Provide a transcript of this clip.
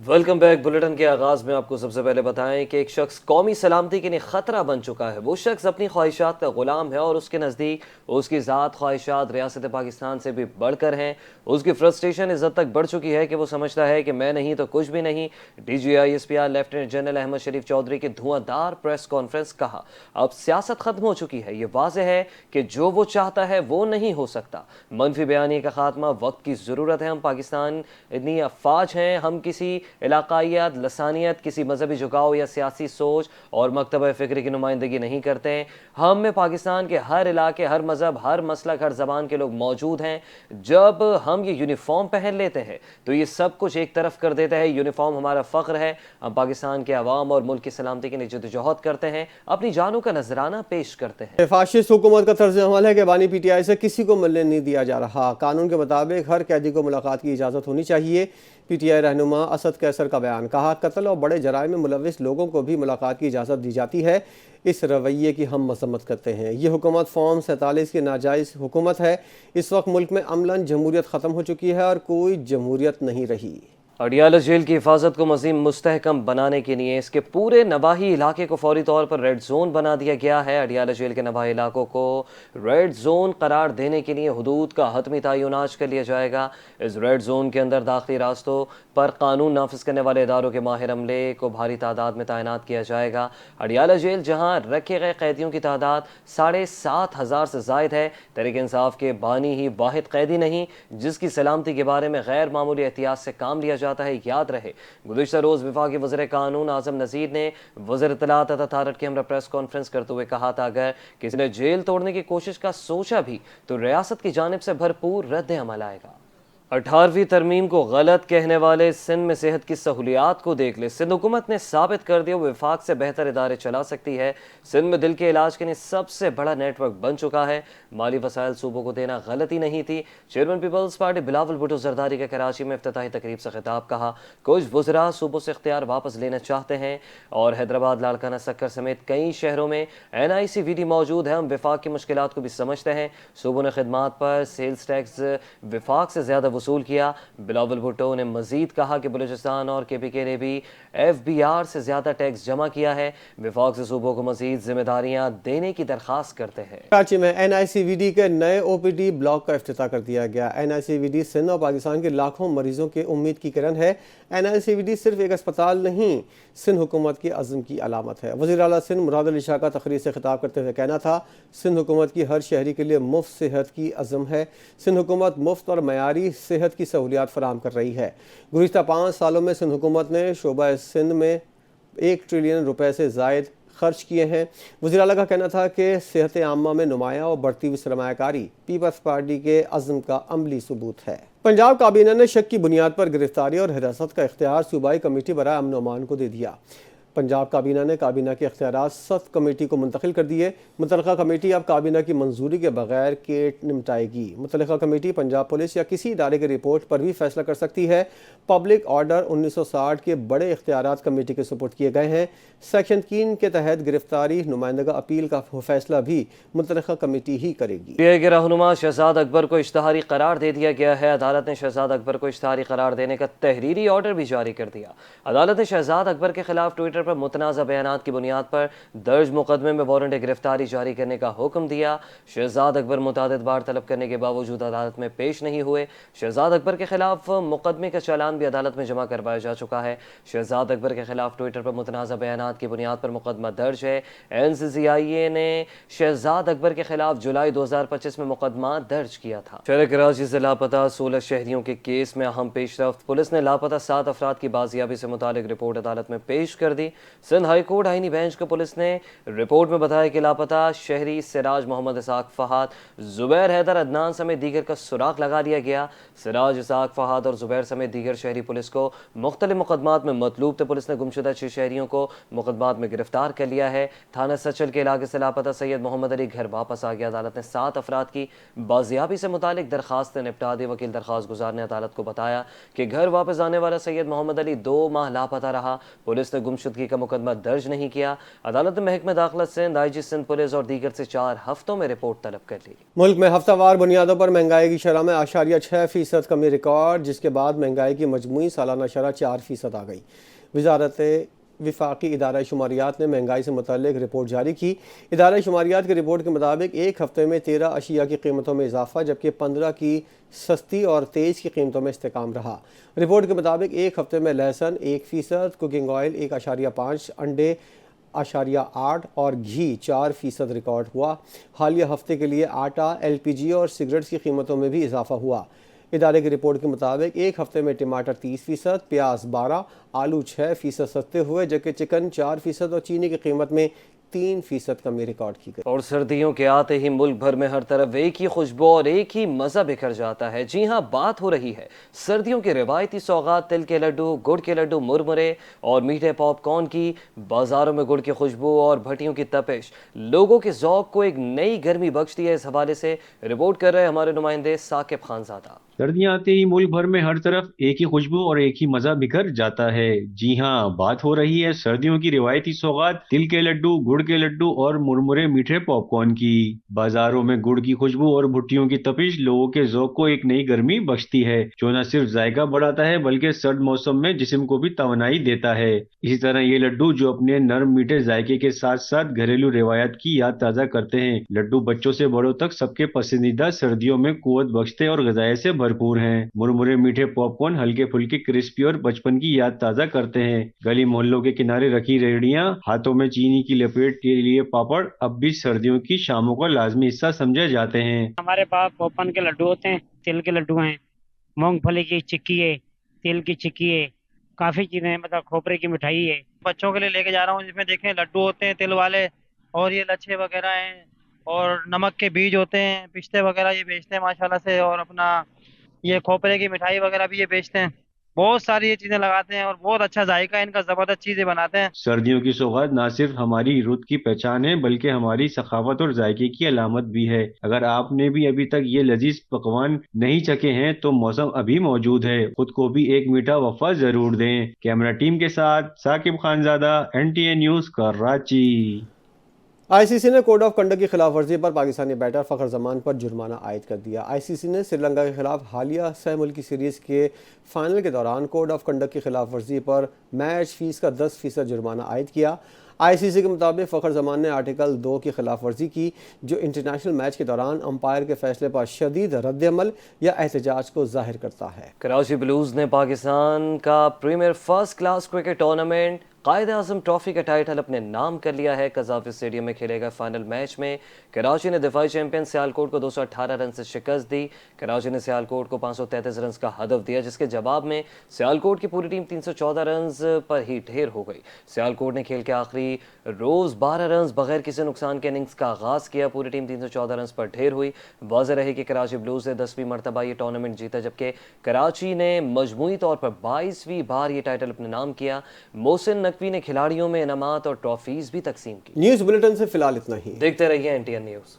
Welcome back. Bulletin کے آغاز میں آپ کو سب سے پہلے بتائیں کہ ایک شخص قومی سلامتی کے لیے خطرہ بن چکا ہے۔ وہ شخص اپنی خواہشات کا غلام ہے اور اس کے نزدیک اس کی ذات خواہشات ریاست پاکستان سے بھی بڑھ کر ہیں۔ اس کی فرسٹریشن اس حد تک بڑھ چکی ہے کہ وہ سمجھتا ہے کہ میں نہیں تو کچھ بھی نہیں۔ D G I S P R lieutenant general Ahmed Sharif Chaudhry کی دھواں دار پریس کانفرنس۔ کہا اب سیاست ختم ہو چکی ہے، یہ واضح ہے کہ جو وہ چاہتا ہے وہ نہیں ہو سکتا۔ منفی بیانیے کا خاتمہ وقت کی ضرورت ہے۔ ہم پاکستانی افواج ہیں، ہم کسی علاقائیت، لسانیت، کسی مذہبی جھکاؤ یا سیاسی سوچ اور مکتبہ فکر کی نمائندگی نہیں کرتے ہیں۔ ہم میں پاکستان کے ہر علاقے، ہر مذہب، ہر مسلک، ہر زبان کے لوگ موجود ہیں۔ جب ہم یہ یونیفارم پہن لیتے ہیں تو یہ سب کچھ ایک طرف کر دیتا ہے۔ یونیفارم ہمارا فخر ہے۔ ہم پاکستان کے عوام اور ملک کی سلامتی کے لیے جدوجہد کرتے ہیں، اپنی جانوں کا نذرانہ پیش کرتے ہیں۔ فاشسٹ حکومت کا طرز عمل ہے کہ بانی پی ٹی آئی سے کسی کو ملنے نہیں دیا جا رہا۔ قانون کے مطابق ہر قیدی کو ملاقات کی اجازت ہونی چاہیے۔ پی ٹی آئی رہنما اسد قیصر کا بیان۔ کہا قتل اور بڑے جرائم میں ملوث لوگوں کو بھی ملاقات کی اجازت دی جاتی ہے۔ اس رویے کی ہم مذمت کرتے ہیں۔ یہ حکومت فارم 47 کی ناجائز حکومت ہے۔ اس وقت ملک میں عملاً جمہوریت ختم ہو چکی ہے اور کوئی جمہوریت نہیں رہی۔ اڈیالہ جیل کی حفاظت کو مزید مستحکم بنانے کے لیے اس کے پورے نواحی علاقے کو فوری طور پر ریڈ زون بنا دیا گیا ہے۔ اڈیالہ جیل کے نواحی علاقوں کو ریڈ زون قرار دینے کے لیے حدود کا حتمی تعین آج کر لیا جائے گا۔ اس ریڈ زون کے اندر داخلی راستوں پر قانون نافذ کرنے والے اداروں کے ماہر عملے کو بھاری تعداد میں تعینات کیا جائے گا۔ اڈیالہ جیل جہاں رکھے گئے قیدیوں کی تعداد 7,500 سے زائد ہے۔ تحریک انصاف کے بانی ہی واحد قیدی نہیں جس کی سلامتی کے بارے میں غیر معمولی احتیاط سے کام لیا جاتا ہے۔ یاد رہے گزشتہ روز وفاقی وزیر قانون اعظم نذیر نے وزیر اطلاعات عطا تھارٹ کے ہمراہ پریس کانفرنس کرتے ہوئے کہا تھا اگر کسی نے جیل توڑنے کی کوشش کا سوچا بھی تو ریاست کی جانب سے بھرپور رد عمل آئے گا۔ 18ویں ترمیم کو غلط کہنے والے سندھ میں صحت کی سہولیات کو دیکھ لے۔ سندھ حکومت نے ثابت کر دیا وفاق سے بہتر ادارے چلا سکتی ہے۔ سندھ میں دل کے علاج کے لیے سب سے بڑا نیٹ ورک بن چکا ہے۔ مالی وسائل صوبوں کو دینا غلطی نہیں تھی۔ چیئرمین پیپلز پارٹی بلاول بھٹو زرداری کا کراچی میں افتتاحی تقریب سے خطاب۔ کہا کچھ وزراء صوبوں سے اختیار واپس لینا چاہتے ہیں اور حیدرآباد، لاڑکانہ، سکر سمیت کئی شہروں میں NICVD موجود ہے۔ ہم وفاق کی مشکلات کو بھی سمجھتے ہیں۔ صوبوں نے خدمات پر سیلز ٹیکس وفاق سے زیادہ وصول کیا۔ بلاول بھٹو نے مزید کہا کہ بلوچستان اور KPK نے بھی FBR سے زیادہ ٹیکس جمع کیا ہے۔ وفاق سے صوبوں کو مزید ذمہ داریاں دینے کی درخواست کرتے ہیں۔ کراچی میں NICVD کے نئے OPD بلاک کا افتتاح کر دیا گیا۔ NICVD سندھ اور پاکستان کے لاکھوں مریضوں کی امید کی کرن ہے۔ NICVD صرف ایک اسپتال نہیں، سندھ حکومت کی عزم کی علامت ہے۔ وزیر اعلیٰ سندھ مراد علی شاہ کا تقریر سے خطاب کرتے ہوئے کہنا تھا سندھ حکومت کی ہر شہری کے لیے مفت صحت کی عزم ہے۔ سندھ حکومت مفت اور معیاری صحت کی سہولیات فراہم کر رہی ہے۔ گزشتہ 5 سالوں میں سندھ حکومت نے شعبہ سندھ میں 1 ٹریلین روپے سے زائد خرچ کیے ہیں۔ وزیر اعلیٰ کا کہنا تھا کہ صحت عامہ میں نمایاں اور بڑھتی ہوئی سرمایہ کاری پیپلز پارٹی کے عزم کا عملی ثبوت ہے۔ پنجاب کابینہ نے شک کی بنیاد پر گرفتاری اور حراست کا اختیار صوبائی کمیٹی برائے امن و امان کو دے دیا۔ پنجاب کابینہ نے کابینہ کے اختیارات سخت کمیٹی کو منتقل کر دیے۔ متعلقہ کمیٹی اب کابینہ کی منظوری کے بغیر کیٹ نمٹائے گی۔ متعلقہ کمیٹی پنجاب پولیس یا کسی ادارے کی رپورٹ پر بھی فیصلہ کر سکتی ہے۔ پبلک آرڈر 1960 کے بڑے اختیارات کمیٹی کے سپرد کیے گئے ہیں۔ سیکشن 3 کے تحت گرفتاری نمائندگہ اپیل کا فیصلہ بھی متعلقہ کمیٹی ہی کرے گی۔ PI کے رہنما شہزاد اکبر کو اشتہاری قرار دے دیا گیا ہے۔ عدالت نے شہزاد اکبر کو اشتہاری قرار دینے کا تحریری آرڈر بھی جاری کر دیا۔ عدالت نے شہزاد اکبر کے خلاف ٹویٹر پر متنازع بیانات کی بنیاد پر درج مقدمے میں وارنٹ گرفتاری جاری کرنے کا حکم دیا۔ شہزاد اکبر متعدد بار طلب کرنے کے باوجود عدالت میں پیش نہیں ہوئے۔ شہزاد اکبر کے خلاف مقدمے کا چالان بھی عدالت میں جمع کروایا جا چکا ہے۔ شہزاد اکبر کے خلاف ٹویٹر پر متنازع بیانات کی بنیاد پر مقدمہ درج ہے۔ NCCIA نے شہزاد اکبر کے خلاف جولائی 2025 میں مقدمہ درج کیا تھا۔ شہر کراچی سے لاپتہ 16 شہریوں کے کیس میں اہم پیش رفت۔ پولیس نے لاپتہ 7 افراد کی بازیابی سے متعلق رپورٹ عدالت میں پیش کر دی۔ سندھ ہائی کورٹ آئینی بینچ کو پولیس نے رپورٹ میں بتایا کہ لاپتہ شہری سراج محمد اسحاق فہد، زبیر حیدر عدنان سمیت دیگر کا سراغ لگا لیا گیا۔ سراج، اسحاق فہد اور زبیر سمیت دیگر شہری پولیس کو مختلف مقدمات میں مطلوب تھے۔ پولیس نے گمشدہ 6 شہریوں کو مقدمات میں گرفتار کر لیا ہے۔ تھانہ سچل کے علاقے سے لاپتہ سید محمد علی گھر واپس آ گیا۔ عدالت نے 7 افراد کی بازیابی سے متعلق درخواستیں نپٹا دی۔ وکیل درخواست گزار نے عدالت کو بتایا کہ گھر واپس آنے والا سید محمد علی 2 ماہ لاپتہ رہا۔ پولیس نے گمشدگی درگی کا مقدمہ درج نہیں کیا. عدالت نے محکمہ داخلہ سندھ, IG سندھ پولیس اور دیگر سے 4 ہفتوں میں رپورٹ طلب کر لی. ملک میں ہفتہ وار بنیادوں پر مہنگائی کی شرح میں 6% کمی ریکارڈ, جس کے بعد مہنگائی کی مجموعی سالانہ شرح 4% آ گئی. وزارت وفاقی ادارہ شماریات نے مہنگائی سے متعلق رپورٹ جاری کی. ادارہ شماریات کی رپورٹ کے مطابق ایک ہفتے میں 13 اشیاء کی قیمتوں میں اضافہ, جبکہ 15 کی سستی اور 23 کی قیمتوں میں استحکام رہا. رپورٹ کے مطابق ایک ہفتے میں لہسن 1%, کوکنگ آئل 1.5%, انڈے 8.8 اور گھی 4% ریکارڈ ہوا. حالیہ ہفتے کے لیے آٹا, LPG اور سگریٹس کی قیمتوں میں بھی اضافہ ہوا. ادارے کی رپورٹ کے مطابق ایک ہفتے میں ٹماٹر 30%, پیاز 12%, آلو 6% سستے ہوئے, جبکہ چکن 4% اور چینی کی قیمت میں 3% کمی ریکارڈ کی گئی. اور سردیوں کے آتے ہی ملک بھر میں ہر طرف ایک ہی خوشبو اور ایک ہی مزہ بکھر جاتا ہے. جی ہاں, بات ہو رہی ہے سردیوں کے روایتی سوغات تل کے لڈو, گڑ کے لڈو, مرمرے اور میٹھے پاپ کارن کی. بازاروں میں گڑ کی خوشبو اور بھٹیوں کی تپش لوگوں کے ذوق کو ایک نئی گرمی بخشتی ہے. اس حوالے سے رپورٹ کر رہے ہمارے نمائندے ثاقب خانزادہ. سردیاں آتے ہی ملک بھر میں ہر طرف ایک ہی خوشبو اور ایک ہی مزہ بکھر جاتا ہے. جی ہاں, بات ہو رہی ہے سردیوں کی روایتی سوغات تل کے لڈو, گڑ کے لڈو اور مرمرے میٹھے پاپ کارن کی. بازاروں میں گڑ کی خوشبو اور بھٹیوں کی تپش لوگوں کے ذوق کو ایک نئی گرمی بخشتی ہے, جو نہ صرف ذائقہ بڑھاتا ہے بلکہ سرد موسم میں جسم کو بھی توانائی دیتا ہے. اسی طرح یہ لڈو جو اپنے نرم میٹھے ذائقے کے ساتھ ساتھ گھریلو روایات کی یاد تازہ کرتے ہیں. لڈو بچوں سے بڑوں تک سب کے پسندیدہ سردیوں میں قوت بخشتے اور غذائیں سے بھرپور ہیں. مرمرے میٹھے پاپ کارن ہلکے پھلکے کرسپی اور بچپن کی یاد تازہ کرتے ہیں. گلی محلوں کے کنارے رکھی ریڑیاں, ہاتھوں میں چینی کی لپیٹ کے لیے پاپڑ اب بھی سردیوں کی شاموں کا لازمی حصہ سمجھے جاتے ہیں. ہمارے پاس پوپن کے لڈو ہوتے ہیں, تل کے لڈو ہیں, مونگ پھلی کی چکی ہے, تل کی چکی ہے, کافی چیزیں ہیں, مطلب کھوپرے کی مٹھائی ہے. بچوں کے لیے لے کے جا رہا ہوں, جس میں دیکھیں لڈو ہوتے ہیں تل والے, اور یہ لچھے وغیرہ ہیں, اور نمک کے بیج ہوتے ہیں, پستے وغیرہ یہ بیچتے ہیں ماشاءاللہ سے, اور اپنا یہ کھوپرے کی مٹھائی وغیرہ بھی یہ بیچتے ہیں. بہت ساری یہ چیزیں لگاتے ہیں اور بہت اچھا ذائقہ ہے ان کا, زبردست چیزیں بناتے ہیں. سردیوں کی سوغات نہ صرف ہماری رت کی پہچان ہے بلکہ ہماری ثقافت اور ذائقے کی علامت بھی ہے. اگر آپ نے بھی ابھی تک یہ لذیذ پکوان نہیں چکے ہیں تو موسم ابھی موجود ہے, خود کو بھی ایک میٹھا وقفہ ضرور دیں. کیمرہ ٹیم کے ساتھ Saqib Khanzada, NTA news, Karachi. ICC نے کوڈ آف کنڈکٹ کی خلاف ورزی پر پاکستانی بیٹر فخر زمان پر جرمانہ عائد کر دیا. ICC نے سری لنکا کے خلاف حالیہ سہ ملکی سیریز کے فائنل کے دوران کوڈ آف کنڈکٹ کی خلاف ورزی پر میچ فیس کا 10% جرمانہ عائد کیا. ICC کے مطابق فخر زمان نے آرٹیکل 2 کی خلاف ورزی کی, جو انٹرنیشنل میچ کے دوران امپائر کے فیصلے پر شدید رد عمل یا احتجاج کو ظاہر کرتا ہے. کراچی بلوز نے پاکستان کا premier first class cricket tournament Quaid Azam trophy کا ٹائٹل اپنے نام کر لیا ہے. قذافی اسٹیڈیم میں کھیلے گئے فائنل میچ میں کراچی نے دفاعی چیمپئن سیالکوٹ کو 218 رن سے شکست دی. کراچی نے سیالکوٹ کو 533 رنز کا ہدف دیا, جس کے جواب میں سیالکوٹ کی پوری ٹیم 314 رنز پر ہی ڈھیر ہو گئی. سیالکوٹ نے کھیل کے آخری روز 12 رنز بغیر کسی نقصان کے اننگز کا آغاز کیا. پوری ٹیم 314 رنز پر ڈھیر ہوئی. واضح رہے کہ کراچی بلوز نے 10ویں مرتبہ یہ ٹورنامنٹ جیتا, جبکہ کراچی نے مجموعی طور پر 22ویں بار یہ ٹائٹل اپنے نام کیا. محسن نقوی نے کھلاڑیوں میں انعامات اور ٹرافیز بھی تقسیم کی. نیوز بلیٹن سے فی الحال اتنا ہی. دیکھتے رہیے NTN نیوز.